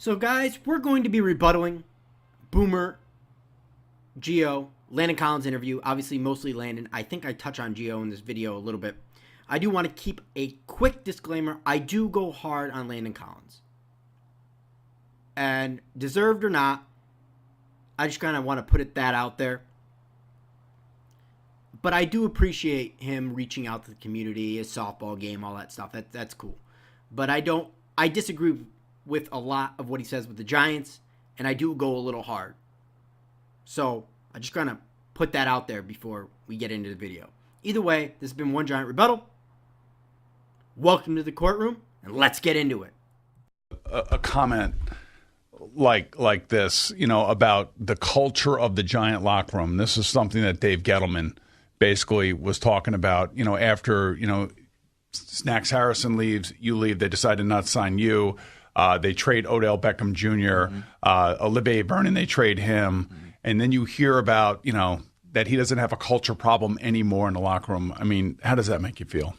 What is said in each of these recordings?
So, guys, we're going to be rebuttaling Boomer, Gio, Landon Collins interview. Obviously, mostly Landon. I think I touch on Gio in this video a little bit. I do want to keep a quick disclaimer. I do go hard on Landon Collins. And deserved or not, I just kind of want to put that out there. But I do appreciate him reaching out to the community, his softball game, all that stuff. That's cool. But I disagree with a lot of what he says with the Giants, and I do go a little hard. So I just kind of put that out there before we get into the video. Either way, this has been One Giant Rebuttal. Welcome to the courtroom, and let's get into it. A comment like this, about the culture of the Giant locker room. This is something that Dave Gettleman basically was talking about, after, Snacks Harrison leaves, you leave, they decide to not sign you. They trade Odell Beckham Jr., Olivier Vernon, they trade him. And then you hear about, that he doesn't have a culture problem anymore in the locker room. I mean, how does that make you feel?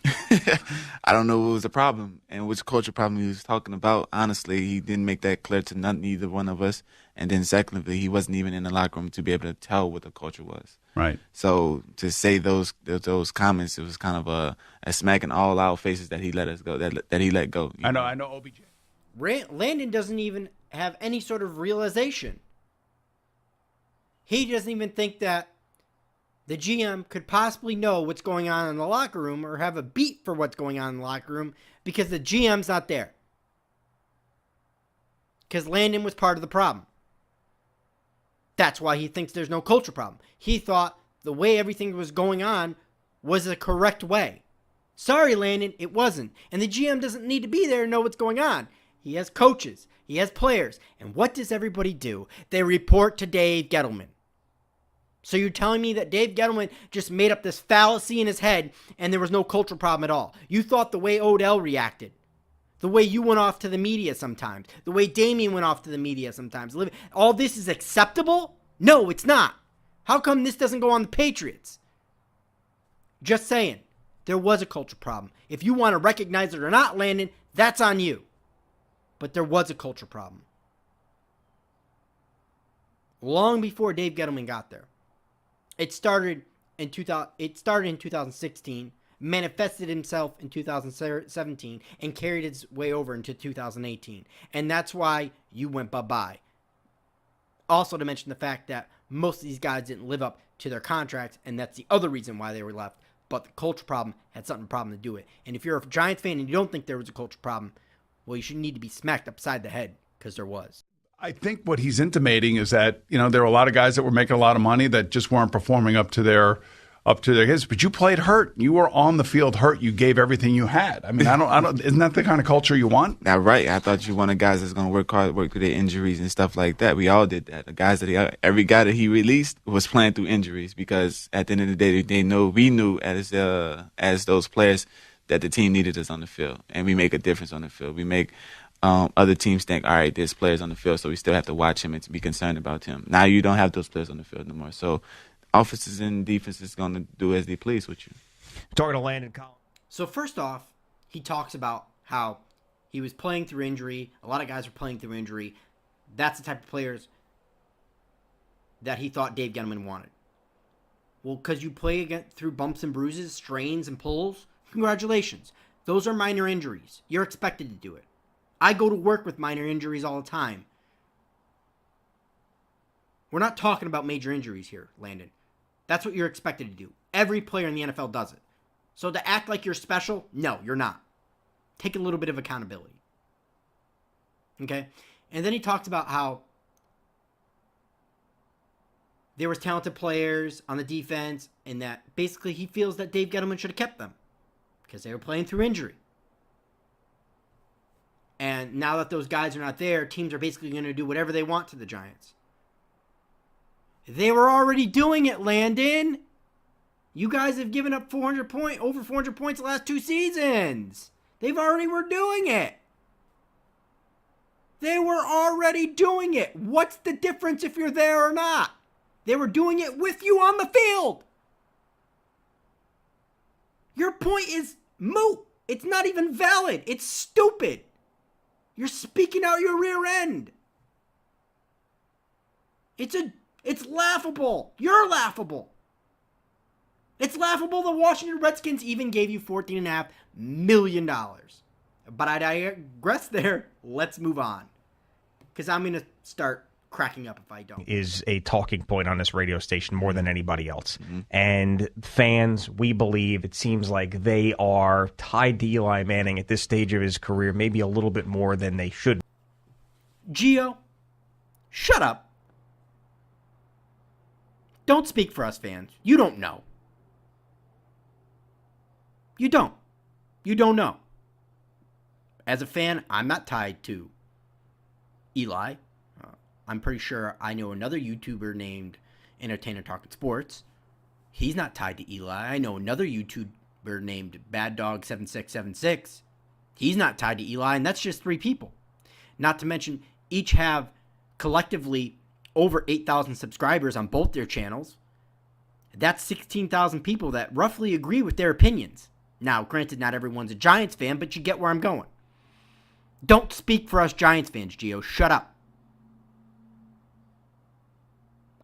I don't know what was the problem and which culture problem he was talking about. Honestly, he didn't make that clear to neither one of us. And then secondly, he wasn't even in the locker room to be able to tell what the culture was. Right. So to say those comments, it was kind of a smack in all our faces that he let us go, that he let go. I know OBJ. Landon doesn't even have any sort of realization. He doesn't even think that the GM could possibly know what's going on in the locker room or have a beat for what's going on in the locker room because the GM's not there. Because Landon was part of the problem. That's why he thinks there's no culture problem. He thought the way everything was going on was the correct way. Sorry, Landon, it wasn't. And the GM doesn't need to be there to know what's going on. He has coaches. He has players. And what does everybody do? They report to Dave Gettleman. So you're telling me that Dave Gettleman just made up this fallacy in his head and there was no cultural problem at all? You thought the way Odell reacted, the way you went off to the media sometimes, the way Damian went off to the media sometimes, all this is acceptable? No, it's not. How come this doesn't go on the Patriots? Just saying, there was a culture problem. If you want to recognize it or not, Landon, that's on you. But there was a culture problem. Long before Dave Gettleman got there. It started in 2016, manifested himself in 2017, and carried its way over into 2018. And that's why you went bye-bye. Also to mention the fact that most of these guys didn't live up to their contracts, and that's the other reason why they were left. But the culture problem had something problem to do with it. And if you're a Giants fan and you don't think there was a culture problem, well, you should need to be smacked upside the head, because there was. I think what he's intimating is that, there were a lot of guys that were making a lot of money that just weren't performing up to their hits. But you played hurt. You were on the field hurt. You gave everything you had. I mean, I don't. Isn't that the kind of culture you want? Now, right. I thought you wanted guys that's going to work hard, work through their injuries and stuff like that. We all did that. The guys every guy that he released was playing through injuries because at the end of the day, we knew as those players that the team needed us on the field, and we make a difference on the field. We make other teams think, all right, there's players on the field, so we still have to watch him and to be concerned about him. Now you don't have those players on the field no more. So offenses and defenses going to do as they please with you. Talking to Landon Collins. So first off, he talks about how he was playing through injury. A lot of guys are playing through injury. That's the type of players that he thought Dave Gettleman wanted. Well, because you play through bumps and bruises, strains, and pulls, congratulations. Those are minor injuries. You're expected to do it. I go to work with minor injuries all the time. We're not talking about major injuries here, Landon. That's what you're expected to do. Every player in the NFL does it. So to act like you're special, no, you're not. Take a little bit of accountability. Okay? And then he talks about how there was talented players on the defense and that basically he feels that Dave Gettleman should have kept them because they were playing through injury. And now that those guys are not there, teams are basically going to do whatever they want to the Giants. They were already doing it, Landon. You guys have given up over 400 points the last 2 seasons. They've already were doing it. They were already doing it. What's the difference if you're there or not? They were doing it with you on the field. Your point is moot. It's not even valid. It's stupid. You're speaking out your rear end. It's laughable. You're laughable. It's laughable the Washington Redskins even gave you $14.5 million. But I digress there. Let's move on. Because I'm going to start cracking up if I don't. Is a talking point on this radio station more than anybody else. Mm-hmm. And fans, we believe, it seems like they are tied to Eli Manning at this stage of his career, maybe a little bit more than they should. Gio, shut up. Don't speak for us fans. You don't know. You don't. You don't know. As a fan, I'm not tied to Eli. I'm pretty sure I know another YouTuber named Entertainer Talking Sports. He's not tied to Eli. I know another YouTuber named Bad Dog 7676. He's not tied to Eli, and that's just 3 people. Not to mention, each have collectively over 8,000 subscribers on both their channels. That's 16,000 people that roughly agree with their opinions. Now, granted, not everyone's a Giants fan, but you get where I'm going. Don't speak for us Giants fans, Gio. Shut up.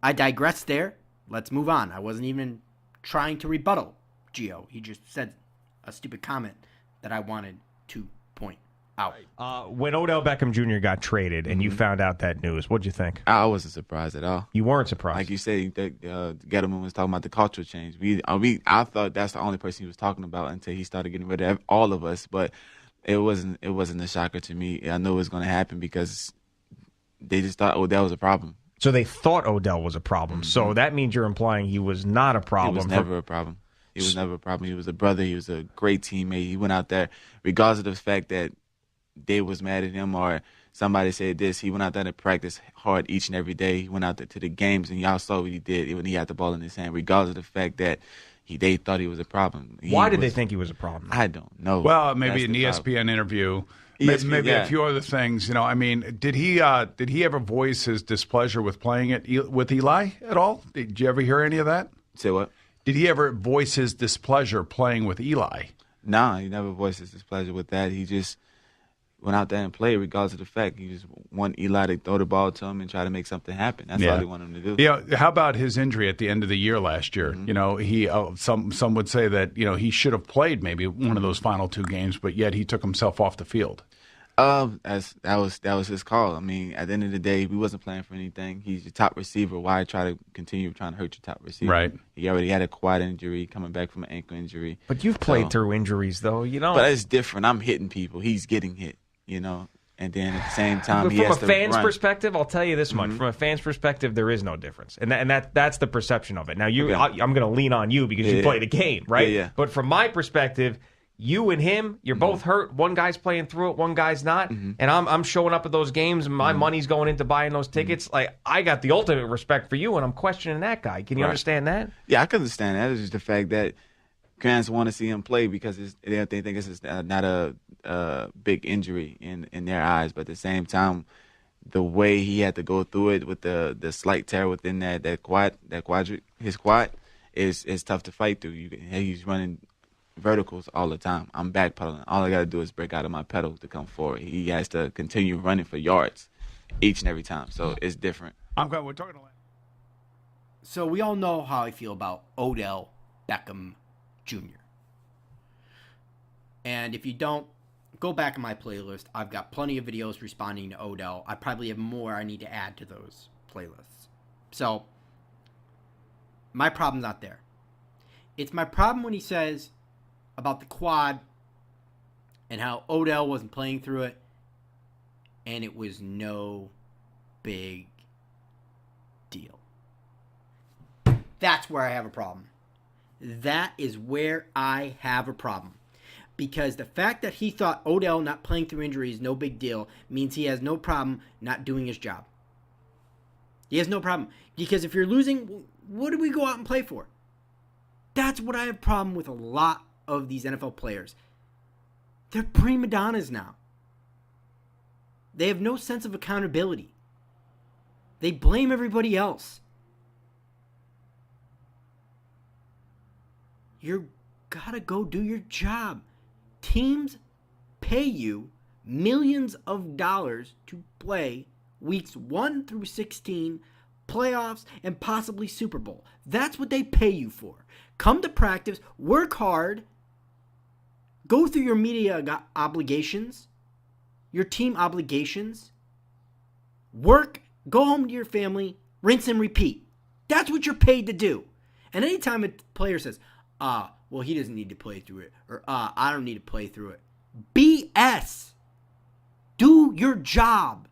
I digress there. Let's move on. I wasn't even trying to rebuttal Gio. He just said a stupid comment that I wanted to point out. When Odell Beckham Jr. got traded and you found out that news, what'd you think? I wasn't surprised at all. You weren't surprised? Like you said, Gettleman was talking about the cultural change. I thought that's the only person he was talking about until he started getting rid of all of us. But it wasn't a shocker to me. I knew it was going to happen because they just thought Odell was a problem. So they thought Odell was a problem. Mm-hmm. So that means you're implying he was not a problem. He was never a problem. He was never a problem. He was a brother. He was a great teammate. He went out there, regardless of the fact that they was mad at him or somebody said this, he went out there to practice hard each and every day. He went out there to the games, and y'all saw what he did when he had the ball in his hand, regardless of the fact that they thought he was a problem. Why did they think he was a problem? I don't know. Well, maybe an ESPN interview. Maybe a few other things. I mean, did he ever voice his displeasure with playing it with Eli at all? Did you ever hear any of that? Say what? Did he ever voice his displeasure playing with Eli? Nah, he never voiced his displeasure with that. He just went out there and played regardless of the fact. He just want Eli to throw the ball to him and try to make something happen. That's all he wanted him to do. Yeah. How about his injury at the end of the year last year? Mm-hmm. He some would say that he should have played maybe one of those final 2 games, but yet he took himself off the field. That was his call. I mean, at the end of the day, we wasn't playing for anything. He's your top receiver. Why try to continue trying to hurt your top receiver? Right. He already had a quad injury, coming back from an ankle injury. But you've played through injuries, though. But it's different. I'm hitting people. He's getting hit. And then at the same time, he has to From a fan's run. perspective, I'll tell you this much. From a fan's perspective, there is no difference. And that's the perception of it. Now, I'm going to lean on you because you played a game, right? Yeah. But from my perspective, you and him, you're both hurt. One guy's playing through it, one guy's not. And I'm showing up at those games, and my money's going into buying those tickets. Like, I got the ultimate respect for you, and I'm questioning that guy. Can you understand that? Yeah, I can understand that. It's just the fact that fans want to see him play because they think it's not a big injury in their eyes. But at the same time, the way he had to go through it with the slight tear within his quad is tough to fight through. He's running verticals all the time. I'm backpedaling. All I got to do is break out of my pedal to come forward. He has to continue running for yards each and every time. So it's different. We're talking to So we all know how I feel about Odell Beckham Jr. And if you don't, go back in my playlist. I've got plenty of videos responding to Odell. I probably have more I need to add to those playlists. So my problem's not there. It's my problem when he says about the quad and how Odell wasn't playing through it and it was no big deal. That's where I have a problem. That is where I have a problem. Because the fact that he thought Odell not playing through injury is no big deal means he has no problem not doing his job. He has no problem. Because if you're losing, what do we go out and play for? That's what I have a problem with a lot of these NFL players. They're prima donnas now. They have no sense of accountability. They blame everybody else. You gotta go do your job. Teams pay you millions of dollars to play weeks 1 through 16, playoffs, and possibly Super Bowl. That's what they pay you for. Come to practice, work hard, go through your media obligations, your team obligations, work, go home to your family, rinse and repeat. That's what you're paid to do. And anytime a player says, well, he doesn't need to play through it, or I don't need to play through it. BS. Do your job.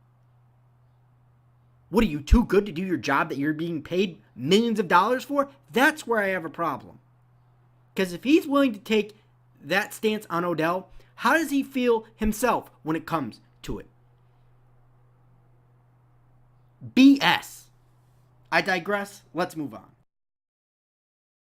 What, are you too good to do your job that you're being paid millions of dollars for? That's where I have a problem. Because if he's willing to take that stance on Odell, how does he feel himself when it comes to it? BS. I digress. Let's move on.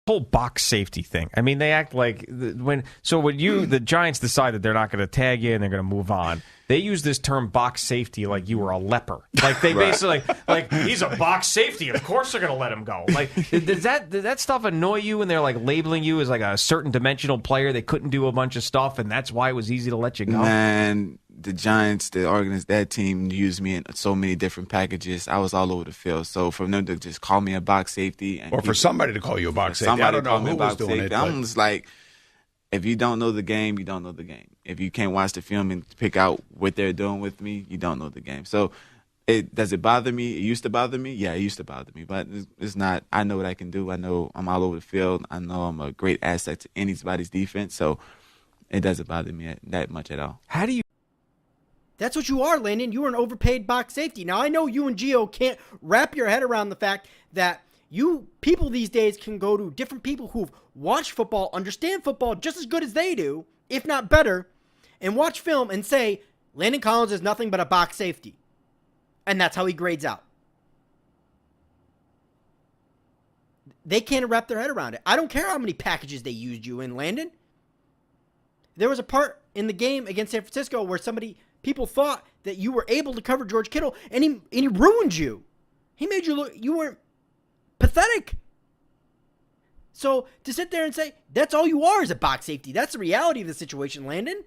Whole box safety thing. I mean, they act like when the Giants decide that they're not going to tag you and they're going to move on, they use this term box safety like you were a leper. Like they basically like he's a box safety. Of course they're going to let him go. Like does that stuff annoy you when they're like labeling you as like a certain dimensional player that couldn't do a bunch of stuff and that's why it was easy to let you go? Man, the Giants, that team used me in so many different packages. I was all over the field. So for them to just call me a box safety, or for somebody to call you a box safety, I don't know who was doing it. I'm just like, if you don't know the game, you don't know the game. If you can't watch the film and pick out what they're doing with me, you don't know the game. So does it bother me? It used to bother me. Yeah, it used to bother me, but it's not. I know what I can do. I know I'm all over the field. I know I'm a great asset to anybody's defense. So it doesn't bother me that much at all. How do you? That's what you are, Landon. You are an overpaid box safety. Now, I know you and Gio can't wrap your head around the fact that you people these days can go to different people who've watched football, understand football just as good as they do, if not better, and watch film and say, Landon Collins is nothing but a box safety. And that's how he grades out. They can't wrap their head around it. I don't care how many packages they used you in, Landon. There was a part in the game against San Francisco where people thought that you were able to cover George Kittle, and he ruined you. He made you look, you weren't pathetic. So to sit there and say, that's all you are is a box safety, that's the reality of the situation, Landon.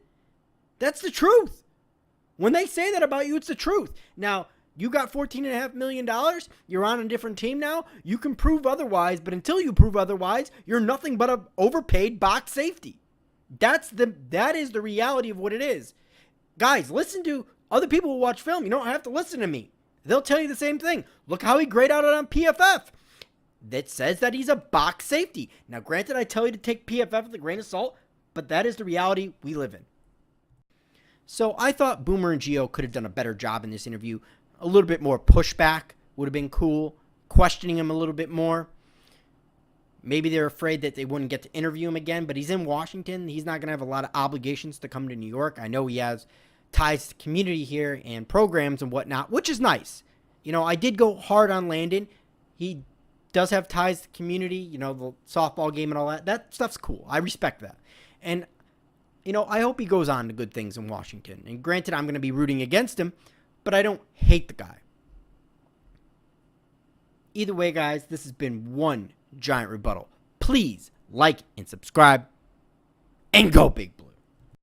That's the truth. When they say that about you, it's the truth. Now, you got $14.5 million. You're on a different team now. You can prove otherwise, but until you prove otherwise, you're nothing but an overpaid box safety. That is the reality of what it is. Guys, listen to other people who watch film. You don't have to listen to me. They'll tell you the same thing. Look how he graded out on PFF. That says that he's a box safety. Now, granted, I tell you to take PFF with a grain of salt, but that is the reality we live in. So I thought Boomer and Gio could have done a better job in this interview. A little bit more pushback would have been cool. Questioning him a little bit more. Maybe they're afraid that they wouldn't get to interview him again, but he's in Washington. He's not going to have a lot of obligations to come to New York. I know he has ties to the community here and programs and whatnot, which is nice. You know, I did go hard on Landon. He does have ties to the community, you know, the softball game and all that. That stuff's cool. I respect that. And, you know, I hope he goes on to good things in Washington. And granted, I'm going to be rooting against him, but I don't hate the guy. Either way, guys, this has been one Giant Rebuttal. Please like and subscribe and go Big Blue.